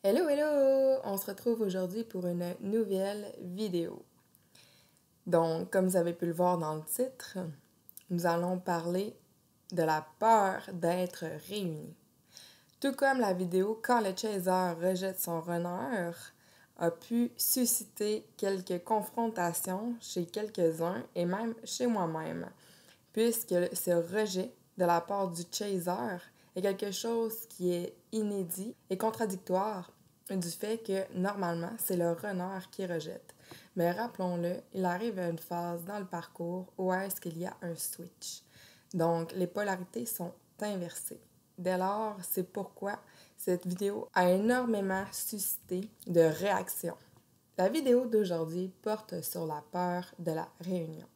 Hello, hello! On se retrouve aujourd'hui pour une nouvelle vidéo. Donc, comme vous avez pu le voir dans le titre, nous allons parler de la peur d'être réunis. Tout comme la vidéo Quand le chaser rejette son runner a pu susciter quelques confrontations chez quelques-uns et même chez moi-même, puisque ce rejet de la part du chaser est quelque chose qui est inédit et contradictoire du fait que normalement c'est le runner qui rejette. Mais rappelons-le, il arrive à une phase dans le parcours où est-ce qu'il y a un switch. Donc les polarités sont inversées. Dès lors, c'est pourquoi cette vidéo a énormément suscité de réactions. La vidéo d'aujourd'hui porte sur la peur de la réunion.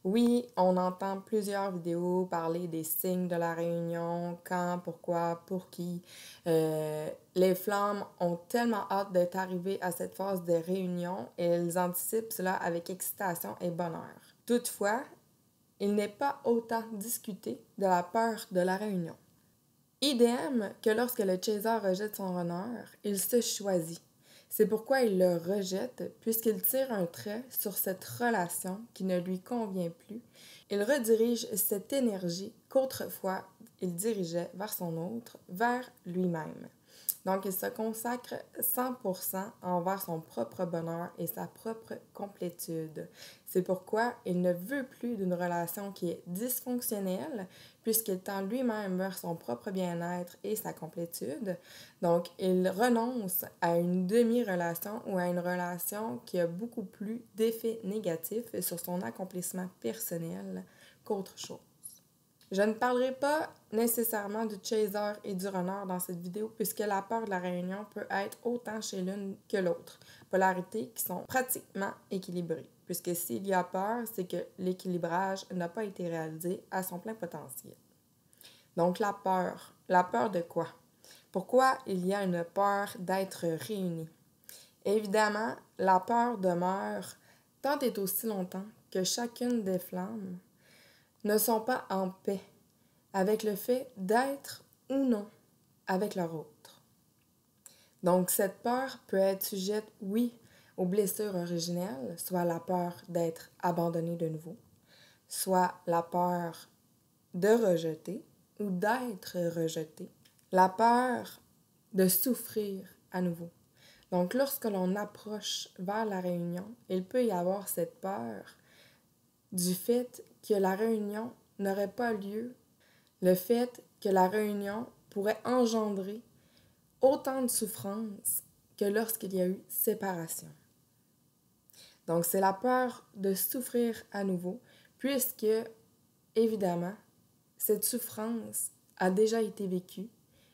Oui, on entend plusieurs vidéos parler des signes de la réunion, quand, pourquoi, pour qui. Les flammes ont tellement hâte d'être arrivées à cette phase de réunion et elles anticipent cela avec excitation et bonheur. Toutefois, il n'est pas autant discuté de la peur de la réunion. Idem que lorsque le chaser rejette son runner, il se choisit. C'est pourquoi il le rejette, puisqu'il tire un trait sur cette relation qui ne lui convient plus. Il redirige cette énergie qu'autrefois il dirigeait vers son autre, vers lui-même. Donc, il se consacre 100% envers son propre bonheur et sa propre complétude. C'est pourquoi il ne veut plus d'une relation qui est dysfonctionnelle, puisqu'il tend lui-même vers son propre bien-être et sa complétude. Donc, il renonce à une demi-relation ou à une relation qui a beaucoup plus d'effets négatifs sur son accomplissement personnel qu'autre chose. Je ne parlerai pas nécessairement du chaser et du runner dans cette vidéo puisque la peur de la réunion peut être autant chez l'une que l'autre. Polarités qui sont pratiquement équilibrées. Puisque s'il y a peur, c'est que l'équilibrage n'a pas été réalisé à son plein potentiel. Donc la peur. La peur de quoi? Pourquoi il y a une peur d'être réunis? Évidemment, la peur demeure tant et aussi longtemps que chacune des flammes ne sont pas en paix avec le fait d'être ou non avec leur autre. Donc, cette peur peut être sujette, oui, aux blessures originelles, soit la peur d'être abandonné de nouveau, soit la peur de rejeter ou d'être rejeté, la peur de souffrir à nouveau. Donc, lorsque l'on approche vers la réunion, il peut y avoir cette peur du fait que la réunion n'aurait pas lieu, le fait que la réunion pourrait engendrer autant de souffrance que lorsqu'il y a eu séparation. Donc, c'est la peur de souffrir à nouveau, puisque, évidemment, cette souffrance a déjà été vécue,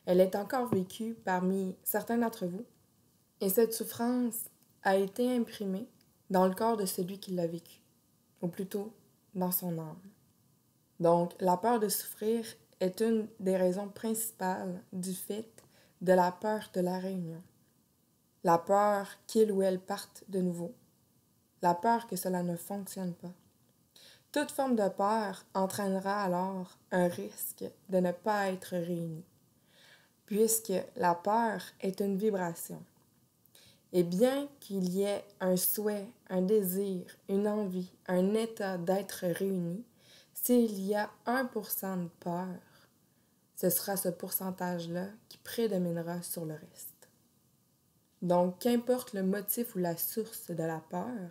elle est encore vécue parmi certains d'entre vous, et cette souffrance a été imprimée dans le corps de celui qui l'a vécue, ou plutôt dans son âme. Donc, la peur de souffrir est une des raisons principales du fait de la peur de la réunion. La peur qu'il ou elle parte de nouveau. La peur que cela ne fonctionne pas. Toute forme de peur entraînera alors un risque de ne pas être réuni, puisque la peur est une vibration. Et bien qu'il y ait un souhait, un désir, une envie, un état d'être réuni, s'il y a 1% de peur, ce sera ce pourcentage-là qui prédominera sur le reste. Donc, qu'importe le motif ou la source de la peur,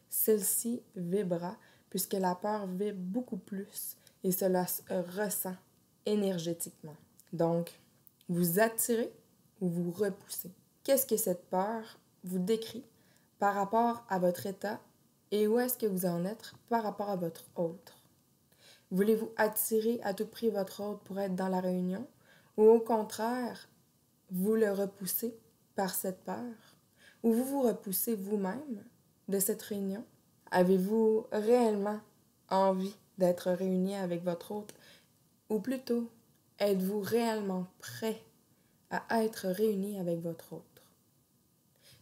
celle-ci vibrera puisque la peur vibre beaucoup plus et cela se ressent énergétiquement. Donc, vous attirez ou vous repoussez. Qu'est-ce que cette peur vous décrit par rapport à votre état et où est-ce que vous en êtes par rapport à votre autre? Voulez-vous attirer à tout prix votre autre pour être dans la réunion ou au contraire, vous le repoussez par cette peur? Ou vous repoussez vous-même de cette réunion? Avez-vous réellement envie d'être réuni avec votre autre? Ou plutôt, êtes-vous réellement prêt à être réuni avec votre autre?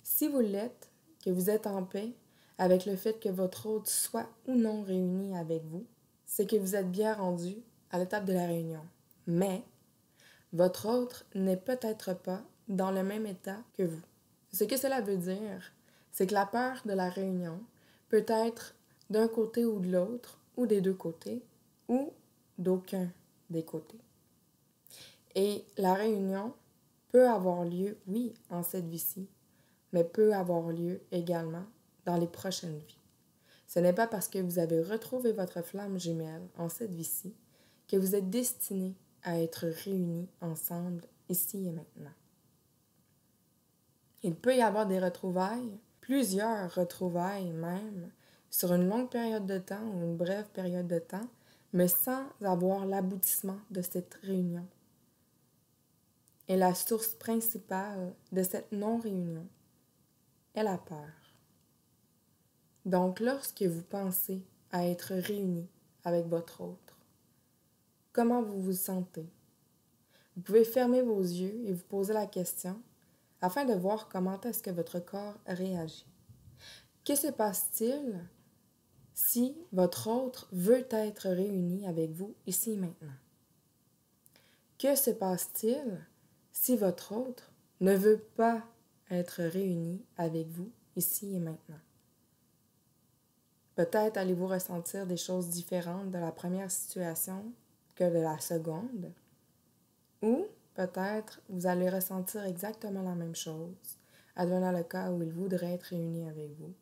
Si vous l'êtes, que vous êtes en paix avec le fait que votre autre soit ou non réuni avec vous, c'est que vous êtes bien rendu à l'étape de la réunion. Mais votre autre n'est peut-être pas dans le même état que vous. Ce que cela veut dire, c'est que la peur de la réunion peut être d'un côté ou de l'autre, ou des deux côtés, ou d'aucun des côtés. Et la réunion peut avoir lieu, oui, en cette vie-ci, mais peut avoir lieu également dans les prochaines vies. Ce n'est pas parce que vous avez retrouvé votre flamme jumelle en cette vie-ci que vous êtes destinés à être réunis ensemble ici et maintenant. Il peut y avoir des retrouvailles, plusieurs retrouvailles même, sur une longue période de temps ou une brève période de temps, mais sans avoir l'aboutissement de cette réunion. Et la source principale de cette non-réunion est la peur. Donc, lorsque vous pensez à être réunis avec votre autre, comment vous vous sentez? Vous pouvez fermer vos yeux et vous poser la question afin de voir comment est-ce que votre corps réagit. Que se passe-t-il si votre autre veut être réuni avec vous ici et maintenant? Que se passe-t-il si votre autre ne veut pas être réuni avec vous ici et maintenant? Peut-être allez-vous ressentir des choses différentes de la première situation que de la seconde, ou peut-être vous allez ressentir exactement la même chose, advenant le cas où il voudrait être réuni avec vous,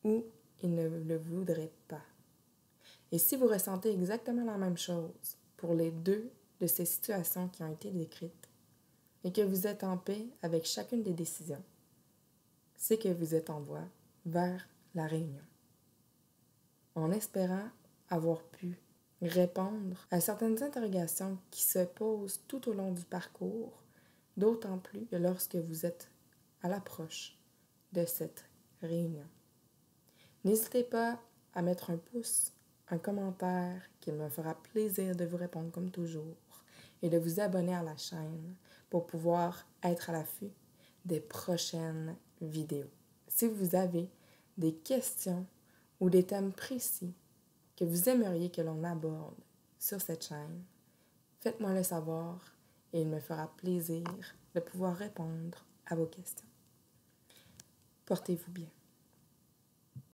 ou il ne le voudrait pas. Et si vous ressentez exactement la même chose pour les deux de ces situations qui ont été décrites, et que vous êtes en paix avec chacune des décisions, c'est que vous êtes en voie vers la réunion. En espérant avoir pu répondre à certaines interrogations qui se posent tout au long du parcours, d'autant plus que lorsque vous êtes à l'approche de cette réunion. N'hésitez pas à mettre un pouce, un commentaire, qu'il me fera plaisir de vous répondre comme toujours, et de vous abonner à la chaîne pour pouvoir être à l'affût des prochaines vidéos. Si vous avez des questions ou des thèmes précis que vous aimeriez que l'on aborde sur cette chaîne, faites-moi le savoir et il me fera plaisir de pouvoir répondre à vos questions. Portez-vous bien.